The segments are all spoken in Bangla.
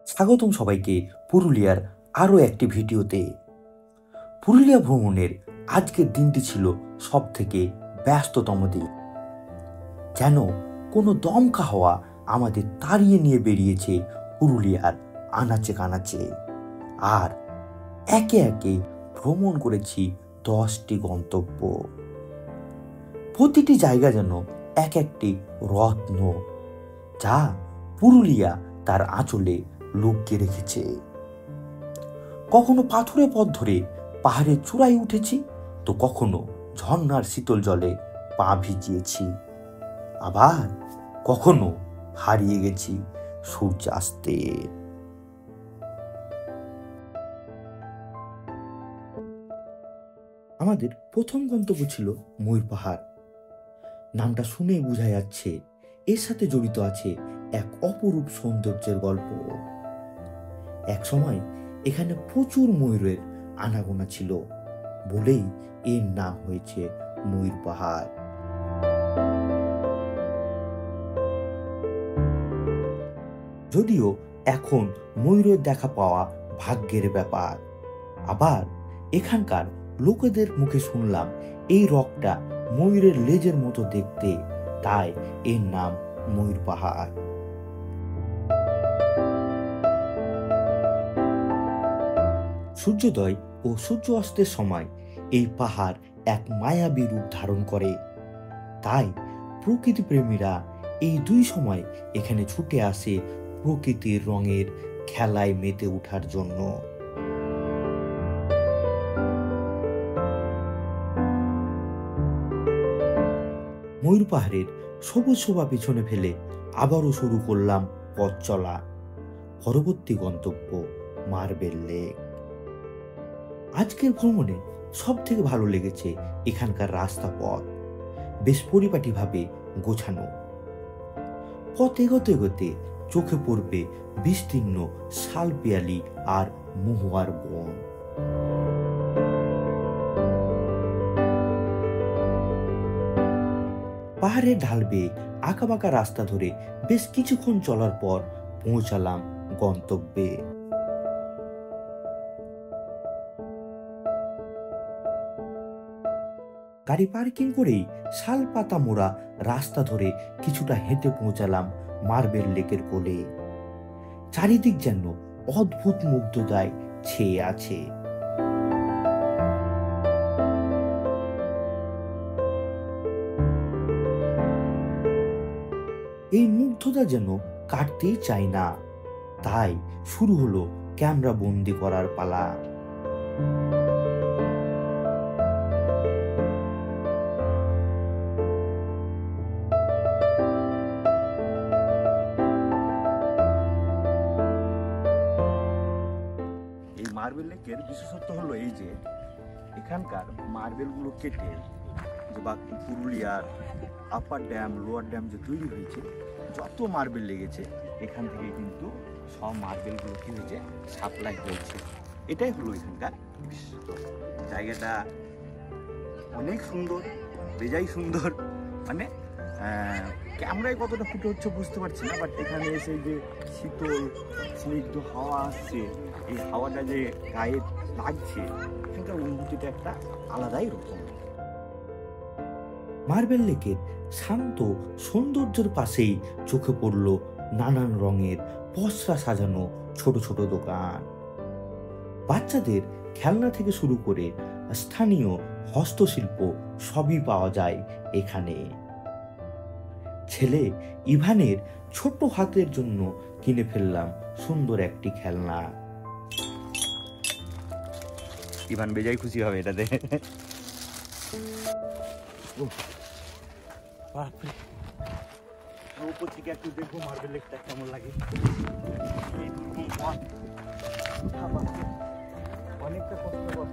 স্বাগতম সবাইকে পুরুলিয়ার আরও একটি ভিডিওতে। পুরুলিয়া ভ্রমণের আজকের দিনটি ছিল সব থেকে ব্যস্ততম দিন। যেন কোনো দমকা হাওয়া আমাদের তাড়িয়ে নিয়ে বেরিয়েছে পুরুলিয়ার আনাচে কানাচে। আর একে একে ভ্রমণ করেছি 10টি গন্তব্য। প্রতিটি জায়গা যেন এক একটি রত্ন, যা পুরুলিয়া তার আঁচলে লুকিয়ে রেখেছে। কখনো পাথুরে পথ ধরে পাহাড়ের চূড়ায় উঠেছি, তো কখনো ঝর্ণার শীতল জলে পা ভিজিয়েছি, আবার কখনো হারিয়ে গেছি সূর্যাস্তে। আমাদের প্রথম গন্তব্য ছিল ময়ূর পাহাড়। নামটা শুনেই বোঝা যাচ্ছে এর সাথে জড়িত আছে এক অপরূপ সৌন্দর্যের গল্প। এক সময় এখানে প্রচুর ময়ূরের আনাগোনা ছিল বলেই এর নাম হয়েছে ময়ূর পাহাড়। যদিও এখন ময়ূরের দেখা পাওয়া ভাগ্যের ব্যাপার, আবার এখানকার লোকেদের মুখে শুনলাম এই রকটা ময়ূরের লেজের মতো দেখতে, তাই এর নাম ময়ূর পাহাড়। সূর্যোদয় ও সূর্য অস্তের সময় এই পাহাড় এক মায়াবী রূপ ধারণ করে, তাই প্রকৃতি প্রেমীরা এই দুই সময় এখানে ছুটে আসে প্রকৃতির রঙের খেলায় মেতে ওঠার জন্য। ময়ূর পাহাড়ের সবুজ শোভা পিছনে ফেলে আবারও শুরু করলাম পথ চলা। পরবর্তী গন্তব্য মার্বেল লেক। আজকের ভ্রমণে সব থেকে ভালো লেগেছে এখানকার রাস্তা পথ, বেশ পরিপাটিভাবে গোছানো। পথ এগোতে এগোতে চোখে পড়বে বিস্তীর্ণ শালপিয়ালি আর মহুয়ার বন। পাহাড়ের ঢাল বেয়ে আঁকাবাঁকা রাস্তা ধরে বেশ কিছুক্ষণ চলার পর পৌঁছালাম গন্তব্যে। গাড়ি পার্কিং করেই শাল পাতা মোড়া রাস্তা ধরে কিছুটা হেঁটে পৌঁছালাম মার্বেল লেকের কোলে। চারিদিক যেন অদ্ভুত মুগ্ধতায় ছেয়ে আছে। এই মুগ্ধতা যেন কাটতেই চাই না, তাই শুরু হলো ক্যামেরা বন্দি করার পালা। এই মার্বেল লেকের বিশেষত্ব হলো এই যে এখানকার মার্বেলগুলো কেটে যে পুরুলিয়ার আপার ড্যাম লোয়ার ড্যাম যে তৈরি হয়েছে, যত মার্বেল লেগেছে এখান থেকে কিন্তু সব মার্বেলগুলো কি হয়েছে সাপ্লাই হয়েছে। এটাই হলো এখানকার জায়গাটা অনেক সুন্দর, বেজাই সুন্দর। মানে ক্যামেরায় কতটা ফুটে হচ্ছে বুঝতে পারছি না, বাট এখানে এসে যে শীতল স্নিগ্ধ হাওয়া আসছে, এই হাওয়াটা যে গায়ে লাগছে, সেটার অনুভূতিটা একটা আলাদাই রকম। মার্বেল লেকের শান্ত সৌন্দর্যের পাশেই চোখে পড়ল নানান রঙের পসরা সাজানো ছোট ছোট দোকান। বাচ্চাদের খেলনা থেকে শুরু করে স্থানীয় হস্তশিল্প সবই পাওয়া যায় এখানে। ছেলে ইভানের ছোট হাতের জন্য কিনে ফেললাম সুন্দর একটি খেলনা। ইভান বেজাই খুশি হবে এটাতে। উপর থেকে একটু দেখবো মার্বেল লেকটা কেমন লাগে। অনেকটা কষ্টকর।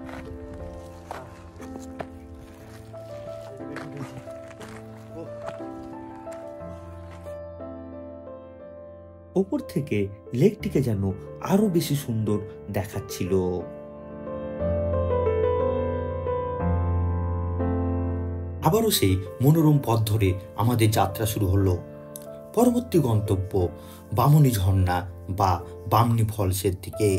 ওপর থেকে লেকটিকে যেন আরো বেশি সুন্দর দেখাচ্ছিল। আবারও সেই মনোরম পথ ধরে আমাদের যাত্রা শুরু হলো। পরবর্তী গন্তব্য বামনী ঝর্ণা বা বামনী ফলসের দিকে।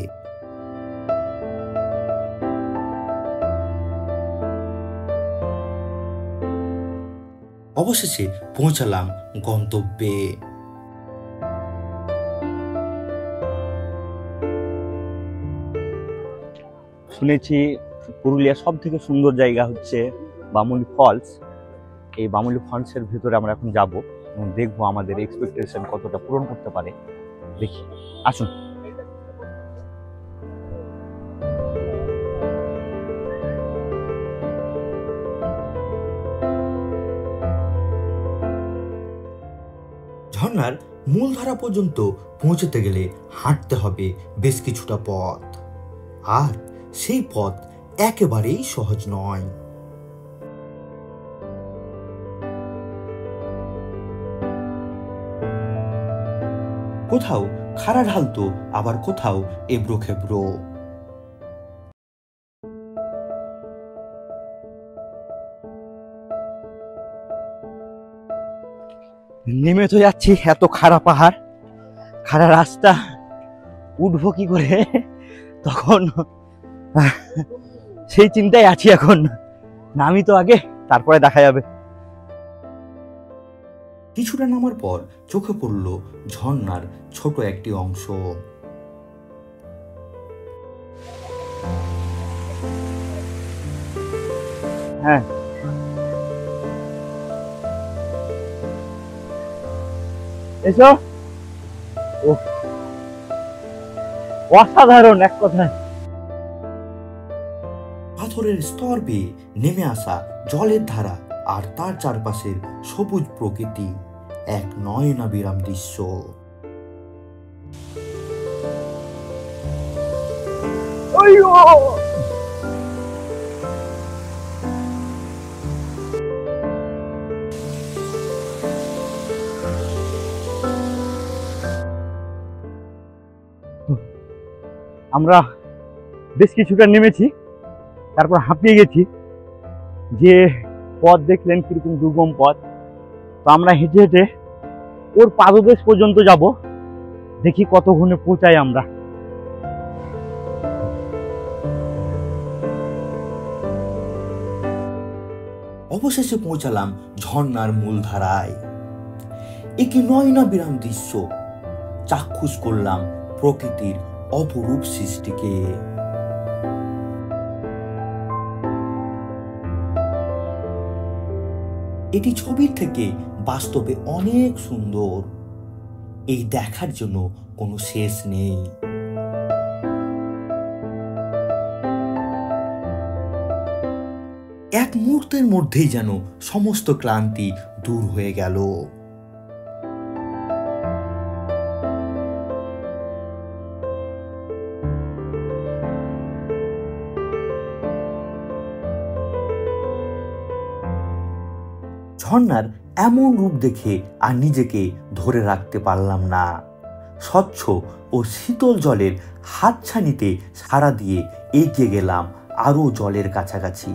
অবশেষে পৌঁছালাম গন্তব্যে। শুনেছি পুরুলিয়ার সব থেকে সুন্দর জায়গা হচ্ছে বামুনি ফলস। এই বামুনি ফলসের ভিতরে আমরা এখন যাব এবং দেখবো আমাদের এক্সপেকটেশন কতটা পূরণ করতে পারে। দেখি, আসুন। ঝর্ণার মূলধারা পর্যন্ত পৌঁছতে গেলে হাঁটতে হবে বেশ কিছুটা পথ, আর সেই পথ একেবারেই সহজ নয়। কোথাও খাড়া ঢাল তো আবার কোথাও এবড়ো খেবড়ো। নেমে তো যাচ্ছি, এত খাড়া পাহাড়, খাড়া রাস্তা, উঠবো কি করে তখন সেই চিন্তায় আছি এখন। নামি তো আগে, তারপরে দেখা যাবে। কিছুটা নামার পর চোখে পড়ল ঝর্ণার ছোট একটি অংশ। হ্যাঁ, এসো। ও, অসাধারণ এক কথায়। পাথরের স্তর বেয়ে নেমে আসা জলের ধারা আর তার চারপাশের সবুজ প্রকৃতি এক নয়নাভিরাম দৃশ্য। আমরা বেশ কিছুটা নেমেছি, তারপর হাঁপিয়ে গেছি। যে পথ দেখলেন কিরকম দুর্গম পথ, তো আমরা হেঁটে হেঁটে ওর পাদদেশ পর্যন্ত যাব। দেখি কতক্ষণে পৌঁছাই আমরা। অবশেষে পৌঁছালাম ঝর্ণার মূলধারায়। একটি নয়নাভিরাম দৃশ্য, চাক্ষুষ করলাম প্রকৃতির অপরূপ সৃষ্টিকে। এটি ছবির থেকে বাস্তবে অনেক সুন্দর। এই দেখার জন্য কোনো শেষ নেই। এক মুহূর্তের মধ্যেই যেন সমস্ত ক্লান্তি দূর হয়ে গেল। ঝর্ণার এমন রূপ দেখে আর নিজেকে ধরে রাখতে পারলাম না। স্বচ্ছ ও শীতল জলের হাতছানিতে সাড়া দিয়ে এগিয়ে গেলাম আরো জলের কাছাকাছি।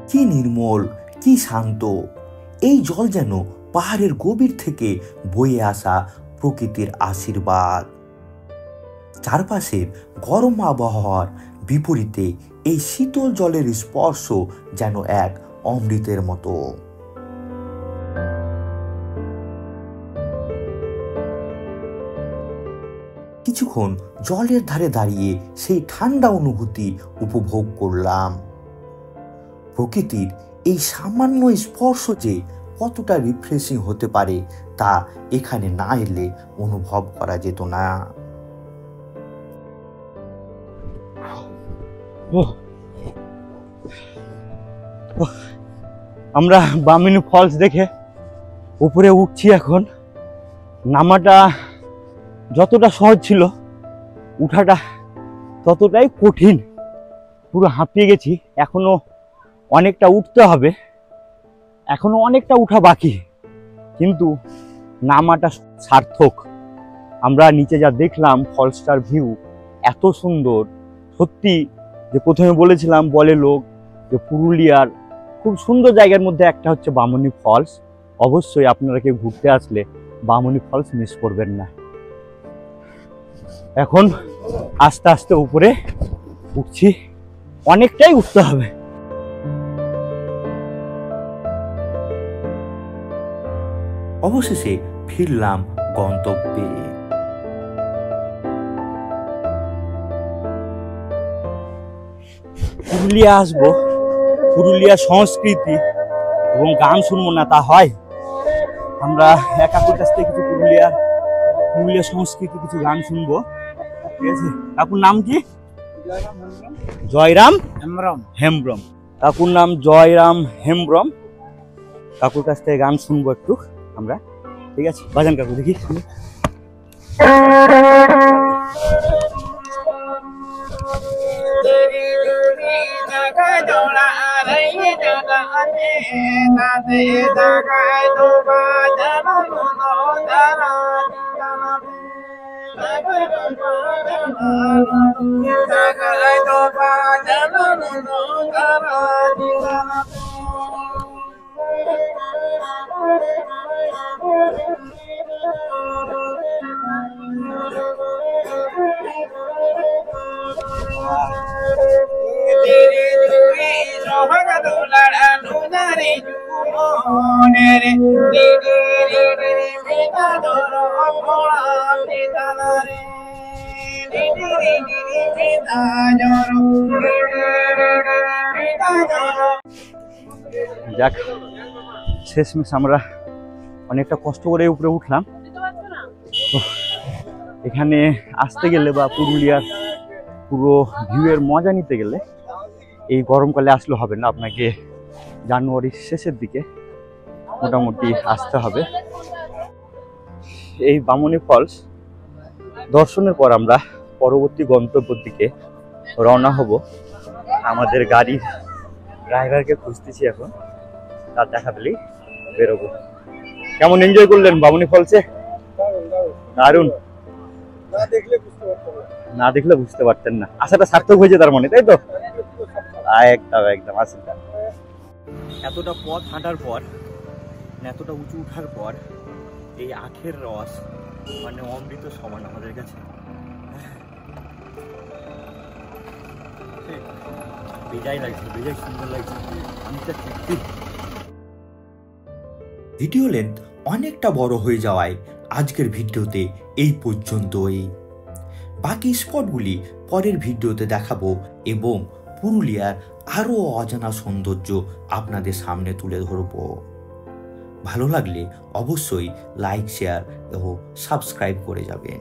কি নির্মল, কি শান্ত! এই জল যেন পাহাড়ের গভীর থেকে বয়ে আসা প্রকৃতির আশীর্বাদ। চারপাশের গরম আবহাওয়ার বিপরীতে এই শীতল জলের স্পর্শ যেন এক অমৃতের মতো। কিছুক্ষণ জলের ধারে দাঁড়িয়ে সেই ঠান্ডা অনুভূতি উপভোগ করলাম। প্রকৃতির এই সামান্য স্পর্শ যে কতটা রিফ্রেশিং হতে পারে তা এখানে না এলে অনুভব করা যেত না। আমরা বামনী ফলস দেখে উপরে উঠছি এখন। নামাটা যতটা সহজ ছিল, উঠাটা ততটাই কঠিন। পুরো হাঁপিয়ে গেছি। এখনো অনেকটা উঠতে হবে, এখনো অনেকটা উঠা বাকি, কিন্তু নামাটা সার্থক। আমরা নিচে যা দেখলাম ফলসটার ভিউ এত সুন্দর, সত্যি যে প্রথমে বলেছিলাম বলে লোক যে পুরুলিয়ার খুব সুন্দর জায়গার মধ্যে একটা হচ্ছে বামনী ফলস। অবশ্যই আপনারা কেউ ঘুরতে আসলে বামনী ফলস মিস করবেন না। এখন আস্তে আস্তে উপরে উঠছি, অনেকটাই উঠতে হবে। অবশেষে ফিরলাম গন্তব্যে। পুরুলিয়া আসবো, পুরুলিয়ার সংস্কৃতি এবং গান শুনবো না তা হয়? আমরা কাকুর কাছ থেকে কিছু পুরুলিয়া সংস্কৃতি কিছু গান শুনবো, ঠিক আছে? কাকুর নাম কি? জয়রাম হেমব্রম। কাকুর নাম জয়রাম হেমব্রম। কাকুর কাছ থেকে গান শুনবো একটু আমরা, ঠিক আছে? বাজান কাকু, দেখি। যাক, শেষমেশ আমরা অনেকটা কষ্ট করে উপরে উঠলাম। এখানে আসতে গেলে বা পুরুলিয়ার পুরো ভিউয়ের মজা নিতে গেলে এই গরমকালে আসলে হবে না, আপনাকে জানুয়ারির শেষের দিকে মোটামুটি আসতে হবে। এই বামনী ফলস দর্শনের পর আমরা পরবর্তী গন্তব্যের দিকে রওনা হব। আমাদের গাড়ির ড্রাইভারকে খুঁজতেছি এখন, তার দেখা পেলেই বেরোবো। কেমন এনজয় করলেন বামনী ফলসে? দারুণ। না দেখলে বুঝতে পারতেন না, আশাটা সার্থক হয়েছে তার মানে, তাই তো? একদম একদম। আসেন, এতটা পথ হাঁটার পর, এতটা উঁচু উঠার পর এই আখের রস মানে অমৃত সমান আমাদের কাছে। বেজাই লাগছে, বেজাই সুন্দর লাগছে, অনেকটা তৃপ্তি। ভিডিও লেন্থ অনেকটা বড় হয়ে যাওয়ায় আজকের ভিডিওতে এই পর্যন্তই। বাকি স্পটগুলি পরের ভিডিওতে দেখাবো এবং পুরুলিয়ার আরও অজানা সৌন্দর্য আপনাদের সামনে তুলে ধরব। ভালো লাগলে অবশ্যই লাইক, শেয়ার ও সাবস্ক্রাইব করে যাবেন।